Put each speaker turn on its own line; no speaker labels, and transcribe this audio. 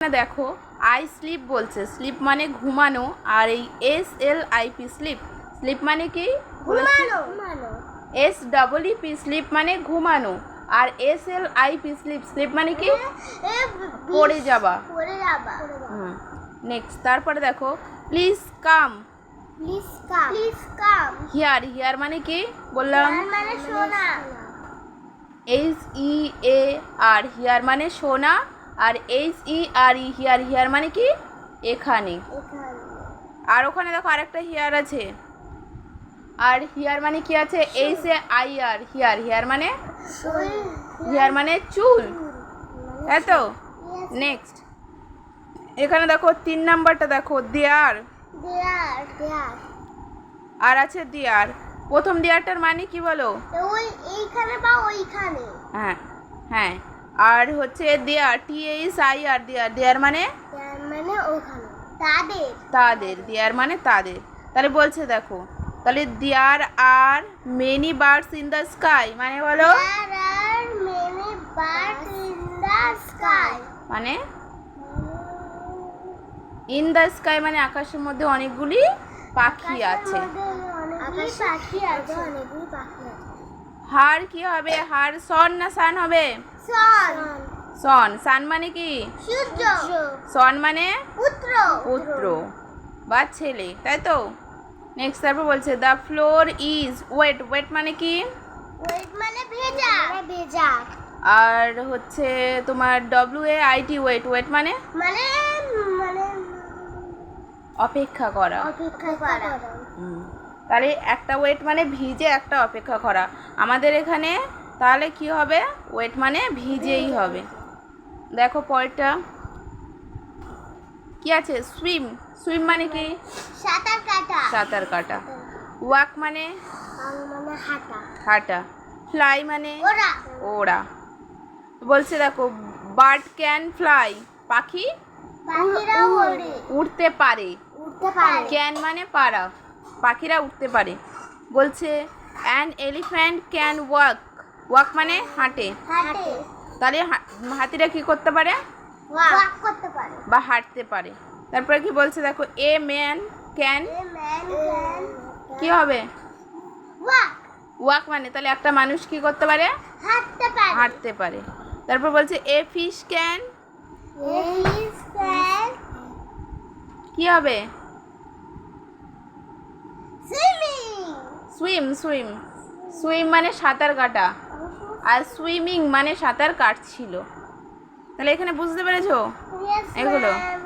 দেখো I sleep বলছে, slip মানে ঘুমানো, আর এই SLIP স্লিপ, স্লিপ মানে কি SEEP স্লিপ মানে ঘুমানো, আর SLIP স্লিপ, স্লিপ মানে কি পড়ে যাওয়া। নেক্সট তারপরে দেখো প্লিজ কাম, হিয়ার, হিয়ার মানে কি বললাম HEAR, হিয়ার মানে শোনা, আর HERE হিয়ার, হিয়ার মানে কি এখানে। আর ওখানে দেখো আরেকটা হিয়ার আছে, আর হিয়ার মানে কি আছে HAIR, হিয়ার, হিয়ার মানে হিয়ার মানে চুল, তাই তো। নেক্সট এখানে দেখো 3 নাম্বারটা দেখো দেয়ার, আর আছে দেয়ার। প্রথম দেয়ারটার মানে কি বলো?
এইখানে বা ওইখানে।
হ্যাঁ হ্যাঁ, আর হচ্ছে দেয়ার THEIR, দেয়ার, দেয়ার মানে
ওখানে তাদের,
তাদের, দেয়ার মানে তাদের। তাহলে বলছে দেখো, তাহলে there are many birds in the sky মানে বলো
There are many birds in the sky.
মানে ইন দ্য স্কাই মানে আকাশের মধ্যে অনেকগুলি পাখি আছে।
আকাশে পাখি আছে, অনেকগুলি পাখি আছে।
হার কি হবে? হার সন না সান হবে?
সন,
সন, সান মানে কি
সূর্য,
সন মানে
পুত্র,
পুত্র বা ছেলে, তাই তো। নেক্সট তারপর বলছে the floor is wet, wet মানে কি
ওয়েট মানে ভেজা, ভেজা।
আর হচ্ছে তোমার WAIT ওয়েট, ওয়েট মানে
মানে মানে
অপেক্ষা করা।
অপেক্ষা করা।
তাহলে একটা ওয়েট মানে ভিজে, একটা অপেক্ষা করা। আমাদের এখানে তাহলে কি হবে? ওয়েট মানে ভিজেই হবে। দেখো পরেরটা কি আছে? সুইম, সুইম মানে কি
সাঁতার কাটা,
সাঁতার কাটা। ওয়াক মানে
মানে হাঁটা,
হাঁটা। ফ্লাই মানে
ওরা,
ওড়া। বলছে দেখো বার্ড ক্যান ফ্লাই, পাখি
পাখিরা ওড়ে,
উড়তে পারে।
উঠতে পারে।
ক্যান মানে পারা, পাখিরা উঠতে পারে। বলছে an elephant can walk, walk মানে হাঁটে।
হাঁটে,
তাহলে হাতিরা কি করতে পারে?
ওয়াক করতে পারে
বা হাঁটতে পারে। তারপরে কি বলছে দেখো a man can,
a man can
কি হবে?
ওয়াক,
ওয়াক মানে তাহলে একটা মানুষ কি করতে পারে?
হাঁটতে পারে।
হাঁটতে পারে। তারপর বলছে a fish can,
a fish can
কি হবে?
সুইমিং,
সুইম, সুইম, সুইম মানে সাঁতার কাটা, আর সুইমিং মানে সাঁতার কাটছিল। তাহলে এখানে বুঝতে পেরেছো
Yes,
এগুলো?
ma'am.